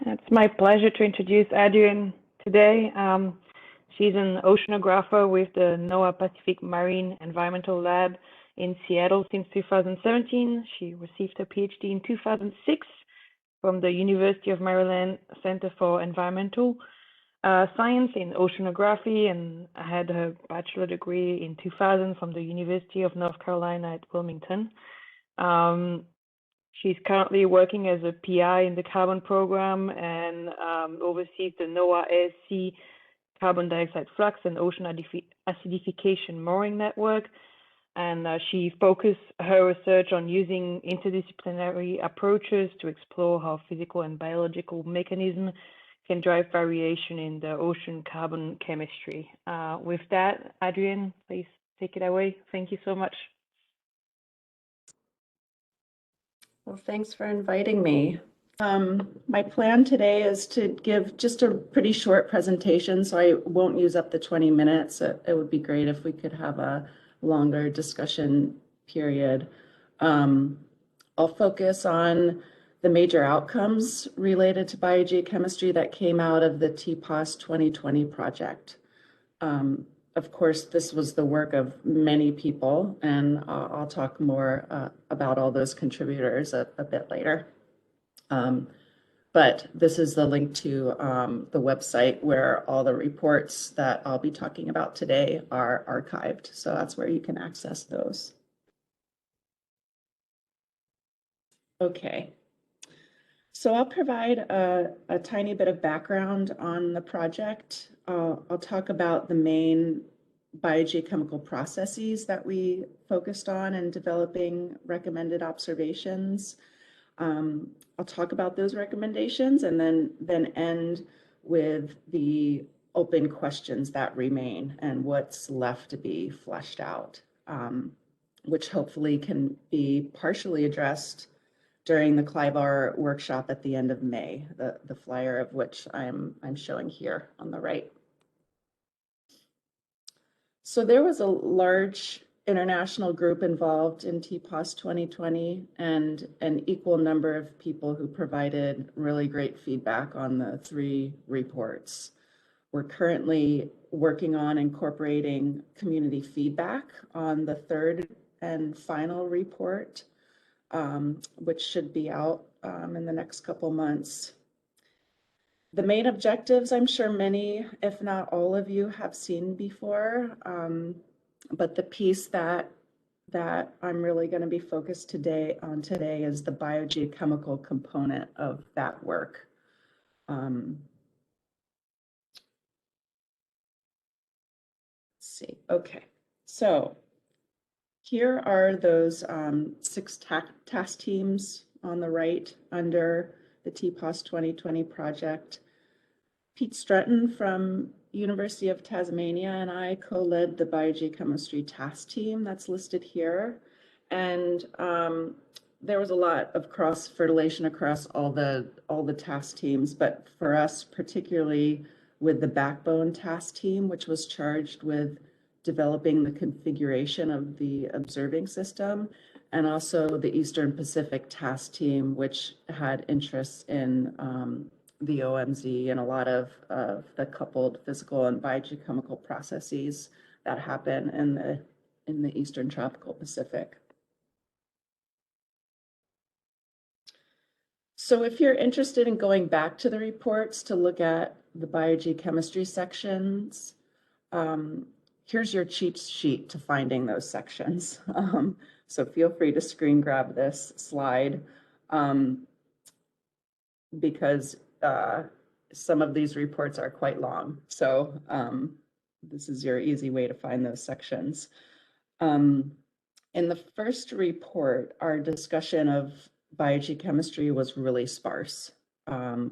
It's my pleasure to introduce Adrienne today. She's an oceanographer with the NOAA Pacific Marine Environmental Lab in Seattle since 2017. She received her PhD in 2006 from the University of Maryland Center for Environmental Science in Oceanography, and had her bachelor degree in 2000 from the University of North Carolina at Wilmington. She's currently working as a PI in the carbon program and oversees the NOAA ASC carbon dioxide flux and ocean acidification mooring network. And she focused her research on using interdisciplinary approaches to explore how physical and biological mechanisms can drive variation in the ocean carbon chemistry. With that, Adrienne, please take it away. Thank you so much. Well, thanks for inviting me. My plan today is to give just a pretty short presentation, so I won't use up the 20 minutes. It would be great if we could have a longer discussion period. I'll focus on the major outcomes related to biogeochemistry that came out of the TPOS 2020 project. Of course, this was the work of many people, and I'll talk more about all those contributors a bit later. But this is the link to the website where all the reports that I'll be talking about today are archived. So that's where you can access those. Okay. So I'll provide a tiny bit of background on the project. I'll talk about the main biogeochemical processes that we focused on in developing recommended observations. I'll talk about those recommendations and then end with the open questions that remain and what's left to be fleshed out, which hopefully can be partially addressed during the CLIBAR workshop at the end of May, the flyer of which I'm showing here on the right. So there was a large international group involved in TPOS 2020 and an equal number of people who provided really great feedback on the 3 reports. We're currently working on incorporating community feedback on the 3rd and final report, which should be out in the next couple months. The main objectives, I'm sure many, if not all of you, have seen before, but the piece that I'm really going to be focused today is the biogeochemical component of that work. Let's see. Okay, so here are those 6 task teams on the right under the TPOS 2020 project. Pete Sutton from University of Tasmania and I co-led the biogeochemistry task team that's listed here. And there was a lot of cross-fertilization across all the task teams, but for us, particularly with the backbone task team, which was charged with developing the configuration of the observing system, and also the Eastern Pacific task team, which had interests in the OMZ and a lot of the coupled physical and biogeochemical processes that happen in the Eastern Tropical Pacific. So if you're interested in going back to the reports to look at the biogeochemistry sections, here's your cheat sheet to finding those sections. So feel free to screen grab this slide because some of these reports are quite long. So this is your easy way to find those sections. In the first report, our discussion of biogeochemistry was really sparse.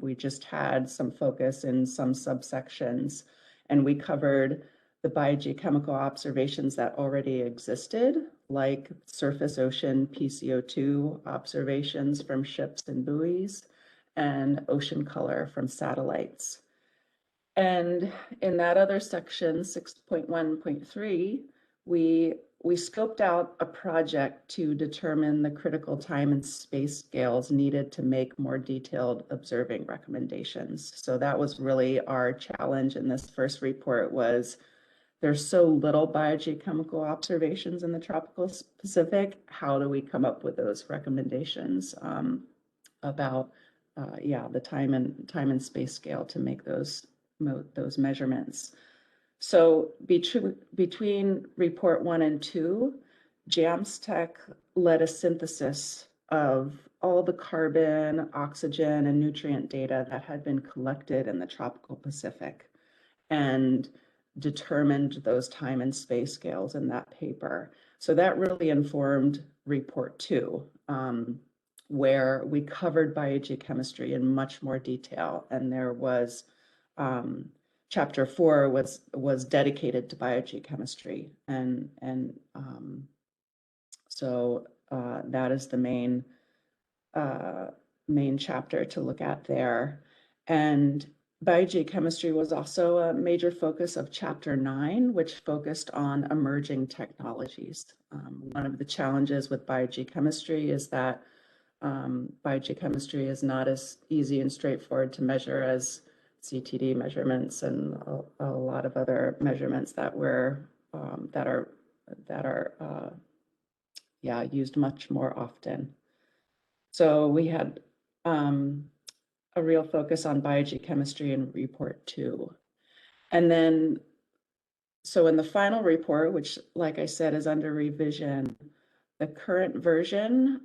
We just had some focus in some subsections, and we covered the biogeochemical observations that already existed, like surface ocean PCO2 observations from ships and buoys, and ocean color from satellites. And in that other section, 6.1.3, we we scoped out a project to determine the critical time and space scales needed to make more detailed observing recommendations. So that was really our challenge in this first report. Was there's so little biogeochemical observations in the tropical Pacific. How do we come up with those recommendations about the time and space scale to make those measurements? So between report 1 and 2, JAMSTech led a synthesis of all the carbon, oxygen, and nutrient data that had been collected in the tropical Pacific and determined those time and space scales in that paper. So that really informed report 2, where we covered biogeochemistry in much more detail, and there was Chapter 4 was dedicated to biogeochemistry, and so that is the main chapter to look at there. And biogeochemistry was also a major focus of Chapter 9, which focused on emerging technologies. One of the challenges with biogeochemistry is that biogeochemistry is not as easy and straightforward to measure as CTD measurements and a lot of other measurements that are used much more often. So we had a real focus on biogeochemistry in report 2. And then, so in the final report, which, like I said, is under revision, the current version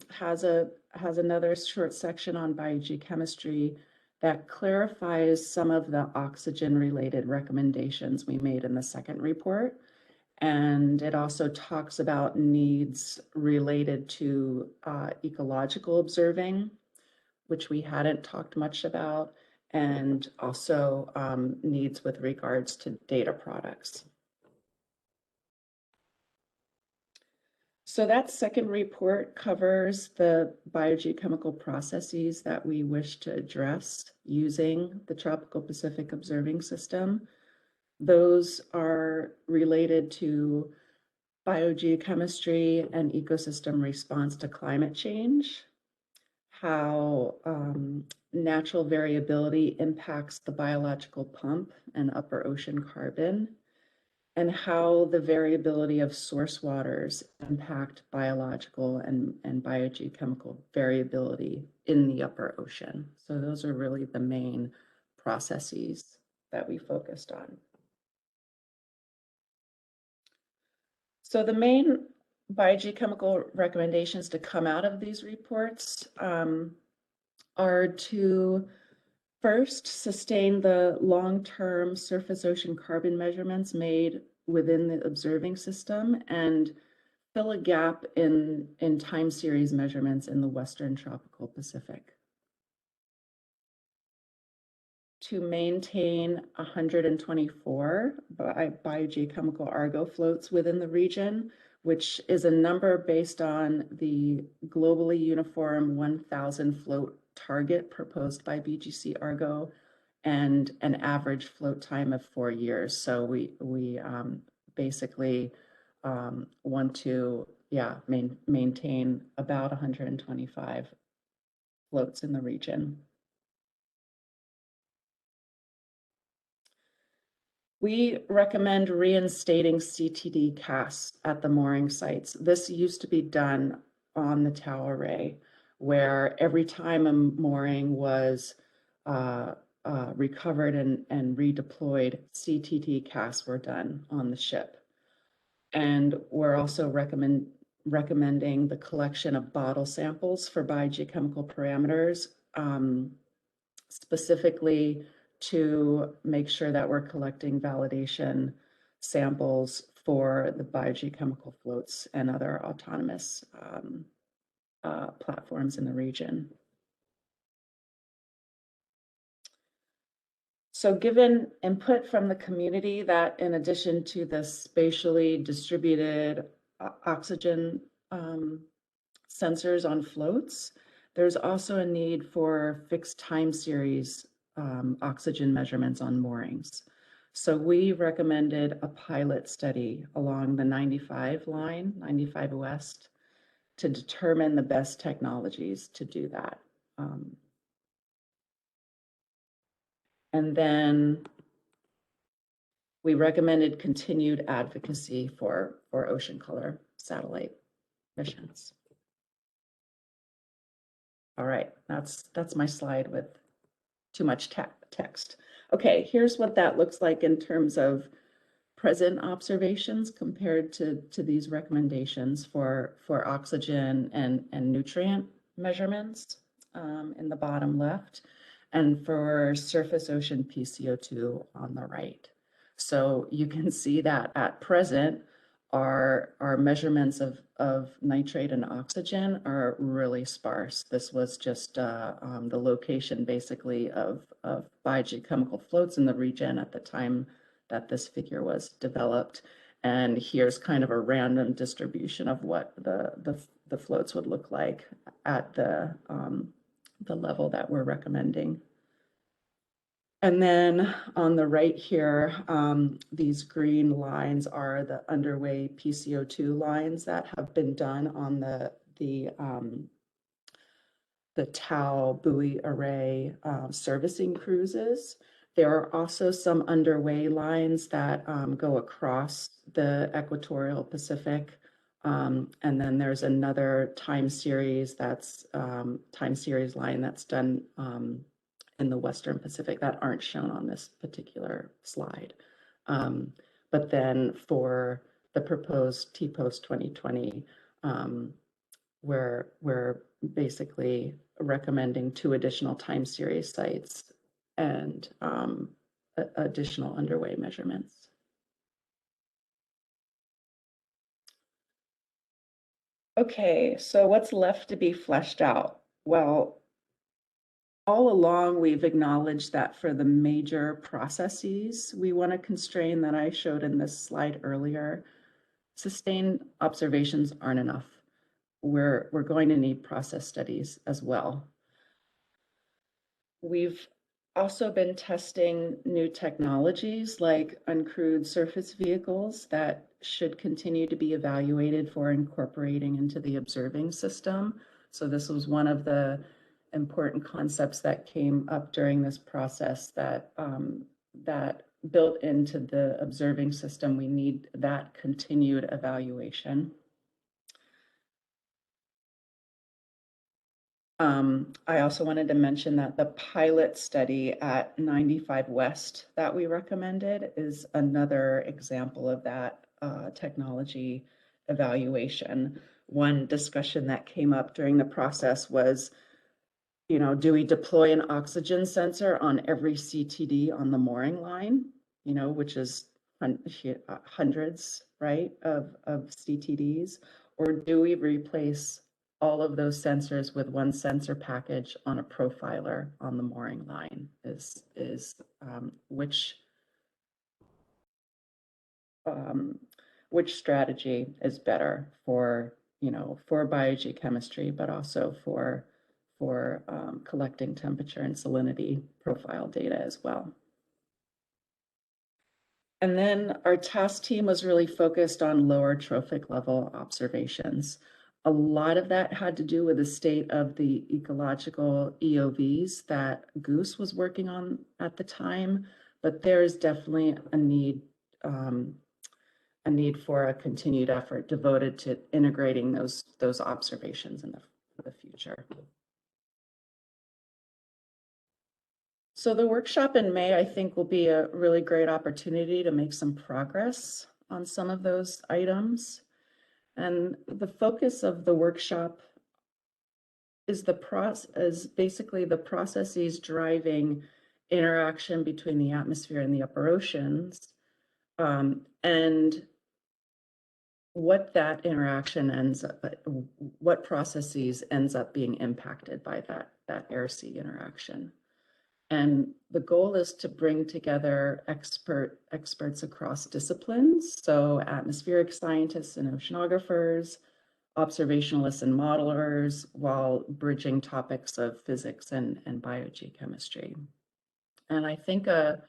has another short section on biogeochemistry that clarifies some of the oxygen-related recommendations we made in the second report. And it also talks about needs related to ecological observing, which we hadn't talked much about, and also needs with regards to data products. So that second report covers the biogeochemical processes that we wish to address using the Tropical Pacific Observing System. Those are related to biogeochemistry and ecosystem response to climate change, how natural variability impacts the biological pump and upper ocean carbon, and how the variability of source waters impact biological and biogeochemical variability in the upper ocean. So those are really the main processes that we focused on. So the main biogeochemical recommendations to come out of these reports are to first sustain the long-term surface ocean carbon measurements made within the observing system and fill a gap in time series measurements in the Western Tropical Pacific. To maintain 124 biogeochemical Argo floats within the region, which is a number based on the globally uniform 1,000 float target proposed by BGC Argo, and an average float time of 4 years. So we basically want to maintain about 125 floats in the region. We recommend reinstating CTD casts at the mooring sites. This used to be done on the tow array, where every time a mooring was recovered and redeployed, CTD casts were done on the ship. And we're also recommending the collection of bottle samples for biogeochemical parameters, specifically to make sure that we're collecting validation samples for the biogeochemical floats and other autonomous platforms in the region. So given input from the community that in addition to the spatially distributed oxygen sensors on floats, there's also a need for fixed time series oxygen measurements on moorings. So we recommended a pilot study along the 95 line, 95 West, to determine the best technologies to do that. And then we recommended continued advocacy for ocean color satellite missions. All right, that's my slide with too much text. Okay, here's what that looks like in terms of present observations compared to these recommendations for oxygen and nutrient measurements in the bottom left, and for surface ocean PCO2 on the right. So you can see that at present, our measurements of nitrate and oxygen are really sparse. This was just the location basically of biogeochemical floats in the region at the time that this figure was developed. And here's kind of a random distribution of what the floats would look like at the level that we're recommending. And then on the right here, these green lines are the underway PCO2 lines that have been done on the TAO buoy array servicing cruises. There are also some underway lines that go across the equatorial Pacific. And then there's another time series line that's done in the Western Pacific that aren't shown on this particular slide. But then for the proposed T-Post 2020, we're basically recommending 2 additional time series sites and additional underway measurements. Okay, so what's left to be fleshed out? Well, all along, we've acknowledged that for the major processes, we want to constrain that I showed in this slide earlier. Sustained observations aren't enough. We're going to need process studies as well. We've also been testing new technologies like uncrewed surface vehicles that should continue to be evaluated for incorporating into the observing system. So this was one of the important concepts that came up during this process that built into the observing system. We need that continued evaluation. I also wanted to mention that the pilot study at 95 West that we recommended is another example of that technology evaluation. One discussion that came up during the process was, do we deploy an oxygen sensor on every CTD on the mooring line, which is hundreds, right, of CTDs, or do we replace all of those sensors with one sensor package on a profiler on the mooring line? Which strategy is better for biogeochemistry, but also for collecting temperature and salinity profile data as well. And then our task team was really focused on lower trophic level observations. A lot of that had to do with the state of the ecological EOVs that Goose was working on at the time, but there is definitely a need for a continued effort devoted to integrating those observations in the future. So the workshop in May, I think, will be a really great opportunity to make some progress on some of those items. And the focus of the workshop is basically the processes driving interaction between the atmosphere and the upper oceans, and what that interaction what processes ends up being impacted by that air-sea interaction. And the goal is to bring together experts across disciplines, so atmospheric scientists and oceanographers, observationalists and modelers, while bridging topics of physics and biogeochemistry. And I think a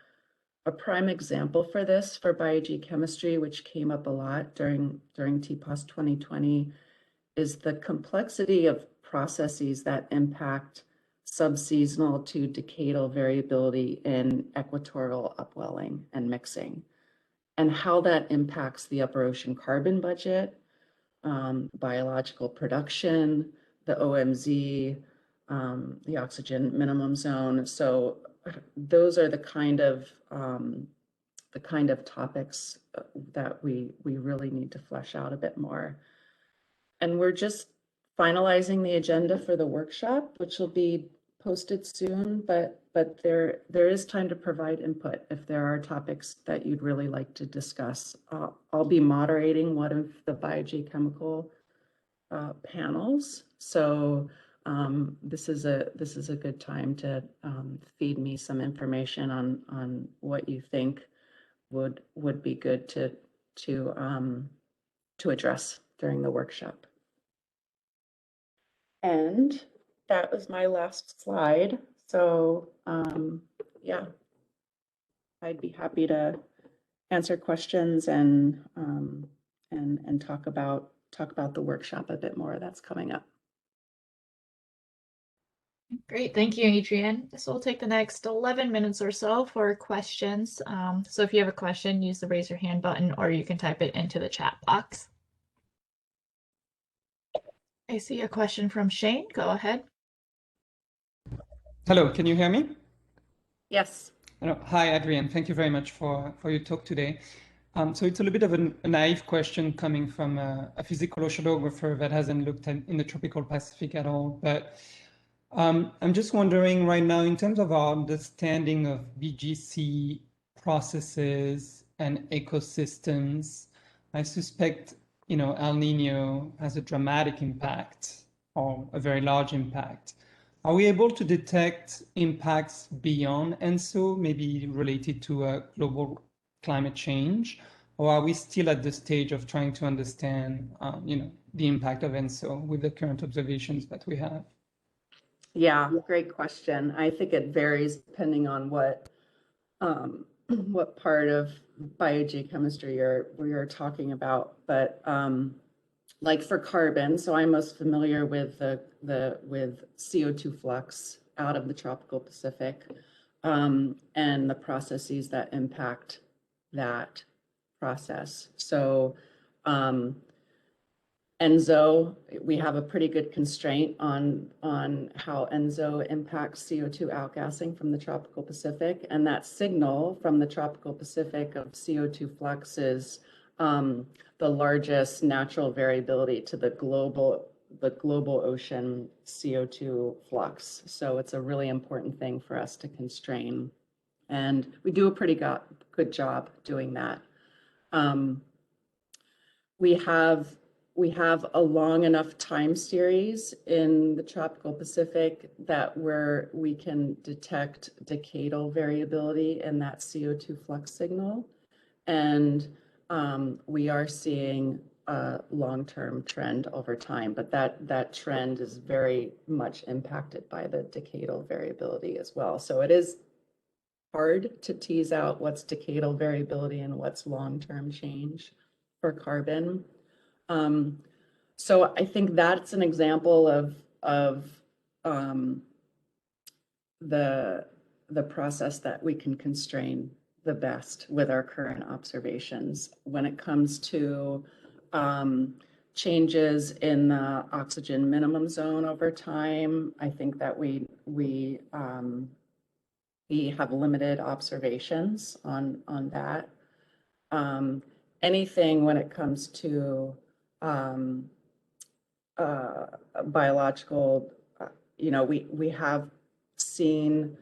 a prime example for this for biogeochemistry, which came up a lot during TPOS 2020, is the complexity of processes that impact subseasonal to decadal variability in equatorial upwelling and mixing, and how that impacts the upper ocean carbon budget, biological production, the OMZ, the oxygen minimum zone. So those are the kind of topics that we really need to flesh out a bit more. And we're just finalizing the agenda for the workshop, which will be posted soon, but there is time to provide input if there are topics that you'd really like to discuss. I'll be moderating one of the biogeochemical panels, so this is a good time to feed me some information on what you think would be good to address during the workshop. And that was my last slide. So yeah, I'd be happy to answer questions and talk about the workshop a bit more that's coming up. Great, thank you, Adrienne. So we'll take the next 11 minutes or so for questions. So if you have a question, use the raise your hand button, or you can type it into the chat box. I see a question from Shane. Go ahead. Hello, can you hear me? Yes. Hello. Hi, Adrienne. Thank you very much for your talk today. So it's a little bit of a naive question coming from a physical oceanographer that hasn't looked in the tropical Pacific at all. But I'm just wondering right now, in terms of our understanding of VGC processes and ecosystems, I suspect, El Nino has a dramatic impact or a very large impact. Are we able to detect impacts beyond ENSO, maybe related to global climate change? Or are we still at the stage of trying to understand, the impact of ENSO with the current observations that we have? Yeah, great question. I think it varies depending on what part of biogeochemistry you're talking about. But like for carbon, so I'm most familiar with with CO2 flux out of the tropical Pacific, and the processes that impact that process. So ENSO, we have a pretty good constraint on how ENSO impacts CO2 outgassing from the tropical Pacific, and that signal from the tropical Pacific of CO2 flux is the largest natural variability to the global ocean CO2 flux. So it's a really important thing for us to constrain, and we do a pretty good job doing that. We have a long enough time series in the tropical Pacific that where we can detect decadal variability in that CO2 flux signal. And we are seeing a long-term trend over time, but that trend is very much impacted by the decadal variability as well. So it is hard to tease out what's decadal variability and what's long-term change for carbon. So I think that's an example of the process that we can constrain the best with our current observations. When it comes to changes in the oxygen minimum zone over time, I think that we have limited observations on that. Anything when it comes to biological, we have seen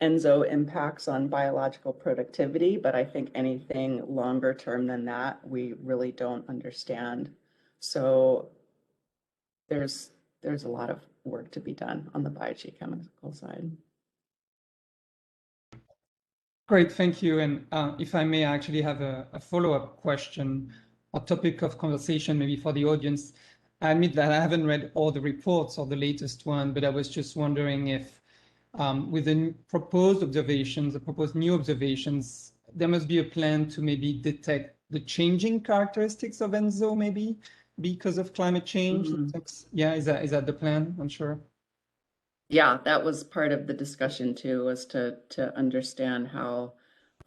ENSO impacts on biological productivity, but I think anything longer term than that, we really don't understand. So there's a lot of work to be done on the biogeochemical side. Great, thank you. And if I may, I actually have a follow-up question, a topic of conversation maybe for the audience. I admit that I haven't read all the reports or the latest one, but I was just wondering if with the proposed observations, the proposed new observations, there must be a plan to maybe detect the changing characteristics of enzo, maybe because of climate change. Yeah, is that the plan? I'm sure. Yeah, that was part of the discussion too, was to understand how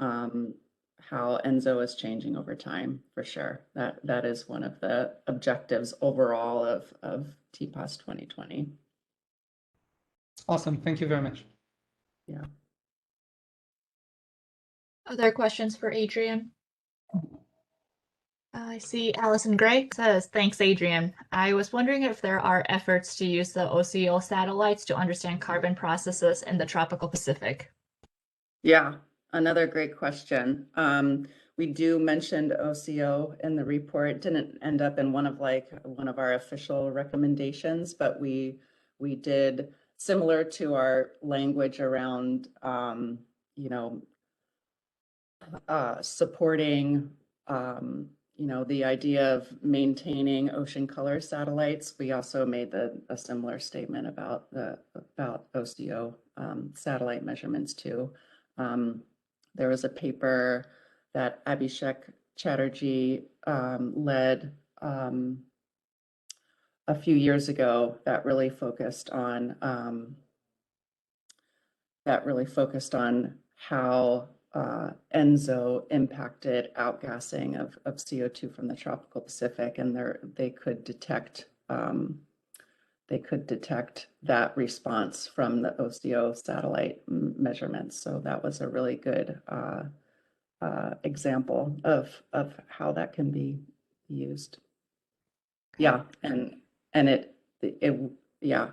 enzo is changing over time, for sure. That is one of the objectives overall of TPOS 2020. Awesome, thank you very much. Yeah. Other questions for Adrienne? I see Allison Gray says, thanks, Adrienne. I was wondering if there are efforts to use the OCO satellites to understand carbon processes in the tropical Pacific. Yeah, another great question. We do mention OCO in the report. It didn't end up in one of our official recommendations, but we did, similar to our language around supporting the idea of maintaining ocean color satellites. We also made a similar statement about OCO satellite measurements too. There was a paper that Abhishek Chatterjee led a few years ago that really focused on how enzo impacted outgassing of CO2 from the tropical Pacific, and they could detect that response from the OCO satellite measurements. So that was a really good example of how that can be used. Yeah, and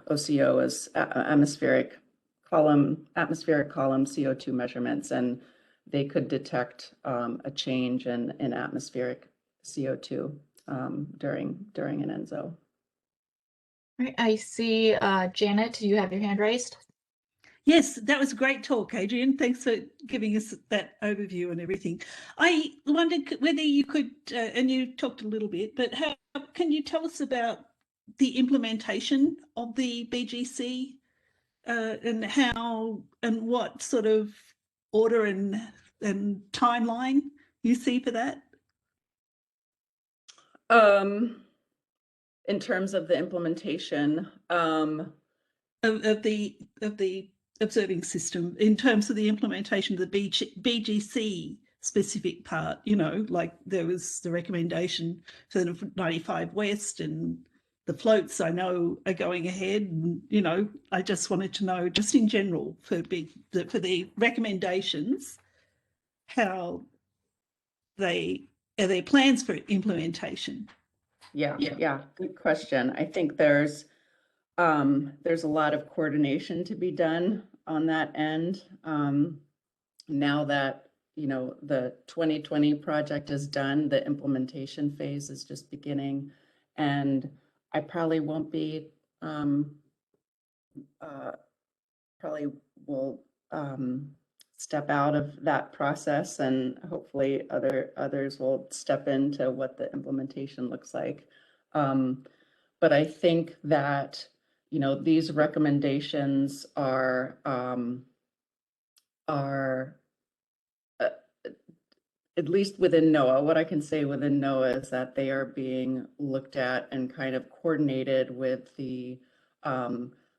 OCO is atmospheric column CO2 measurements, and they could detect a change in atmospheric CO2 during an enzo. Right, I see Janet, you have your hand raised. Yes, that was a great talk, Adrienne. Thanks for giving us that overview and everything. I wondered whether you could, and you talked a little bit, but how can you tell us about the implementation of the BGC and how and what sort of order and timeline you see for that? In terms of the implementation of the observing system, in terms of the implementation of the BGC specific part, like there was the recommendation for the 95 West, and the floats I know are going ahead, and I just wanted to know, just in general, for the recommendations, how are there plans for implementation? Yeah, good question. I think there's a lot of coordination to be done on that end. Now that the 2020 project is done, the implementation phase is just beginning, and I probably won't be probably will step out of that process, and hopefully others will step into what the implementation looks like. But I think that these recommendations are at least within NOAA. What I can say within NOAA is that they are being looked at and kind of coordinated with the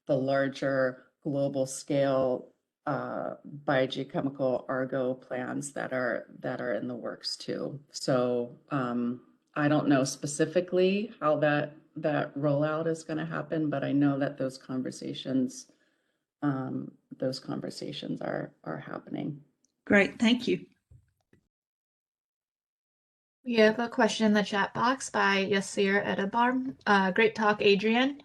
larger global scale biogeochemical Argo plans that are in the works too. So I don't know specifically how that rollout is going to happen, but I know that those conversations are happening. Great, thank you. We have a question in the chat box by Yasir Edabar. Great talk, Adrienne.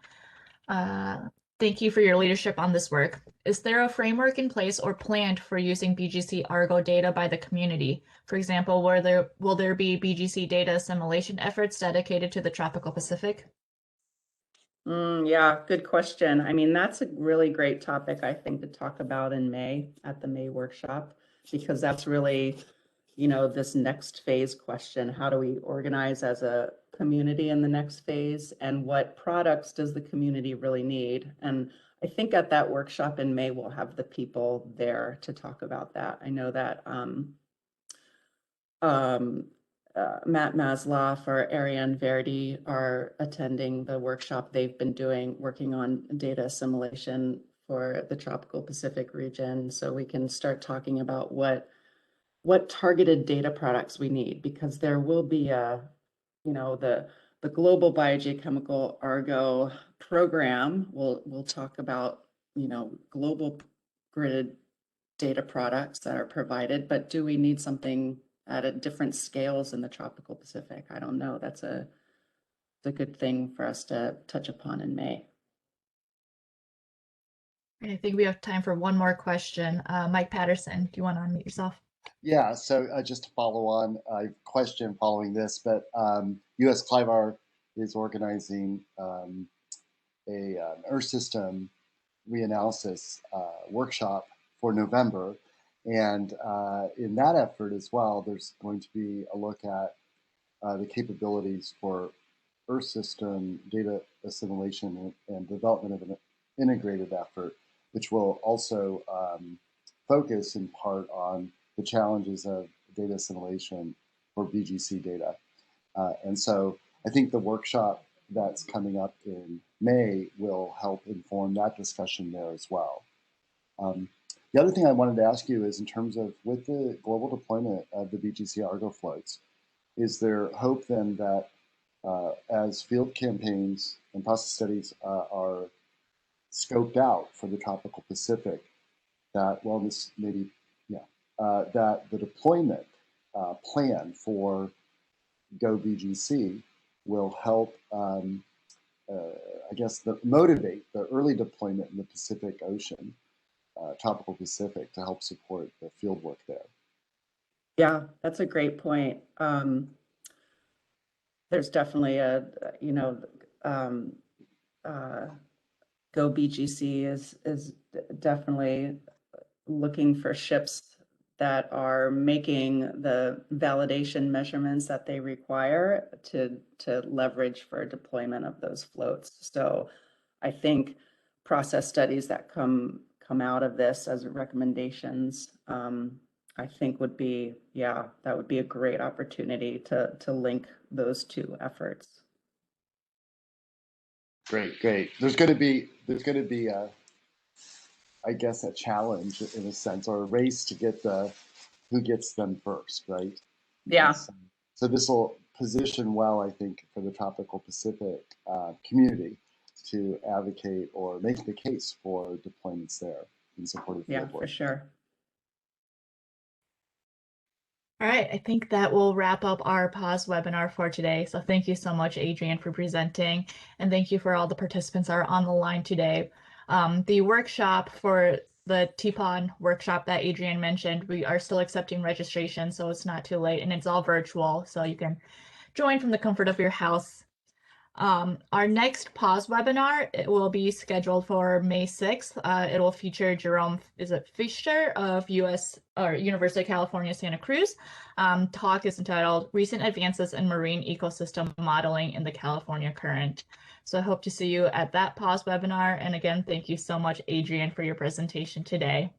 Thank you for your leadership on this work. Is there a framework in place or planned for using BGC Argo data by the community? For example, will there be BGC data assimilation efforts dedicated to the tropical Pacific? Yeah, good question. I mean, that's a really great topic, I think, to talk about in May at the May workshop, because that's really, this next phase question. How do we organize as a community in the next phase, and what products does the community really need? And I think at that workshop in May, we'll have the people there to talk about that. I know that Matt Masloff or Ariane Verdi are attending the workshop they've been working on data assimilation for the tropical Pacific region. So we can start talking about what targeted data products we need, because there will be the global biogeochemical Argo program. We'll talk about, global gridded data products that are provided, but do we need something at a different scales in the tropical Pacific? I don't know. That's a good thing for us to touch upon in May. And I think we have time for one more question. Mike Patterson, do you want to unmute yourself? Yeah, so just to follow on a question following this, but US CLIVAR is organizing an Earth system reanalysis workshop for November. And in that effort as well, there's going to be a look at the capabilities for Earth system data assimilation and development of an integrated effort, which will also focus in part on the challenges of data assimilation for BGC data. And so I think the workshop that's coming up in May will help inform that discussion there as well. The other thing I wanted to ask you is, in terms of with the global deployment of the BGC Argo floats, is there hope then that as field campaigns and process studies are scoped out for the tropical Pacific, that wellness maybe, that the deployment plan for Go BGC will help, I guess, motivate the early deployment in the Pacific Ocean, tropical Pacific, to help support the field work there. Yeah, that's a great point. There's definitely Go BGC is definitely looking for ships that are making the validation measurements that they require to leverage for deployment of those floats. So I think process studies that come out of this as recommendations, I think would be, that would be a great opportunity to link those two efforts. Great. There's going to be I guess a challenge in a sense, or a race to get who gets them first, right? Yeah. So this will position well, I think, for the tropical Pacific community to advocate or make the case for deployments there in support of field work. For sure. All right, I think that will wrap up our pause webinar for today. So thank you so much, Adrienne, for presenting, and thank you for all the participants that are on the line today. The workshop for the TPON workshop that Adrienne mentioned, we are still accepting registration, so it's not too late, and it's all virtual, so you can join from the comfort of your house. Our next pause webinar, it will be scheduled for May 6th. It will feature Jerome Fischer of University of California, Santa Cruz. Talk is entitled Recent Advances in Marine Ecosystem Modeling in the California Current. So I hope to see you at that pause webinar. And again, thank you so much, Adrienne, for your presentation today.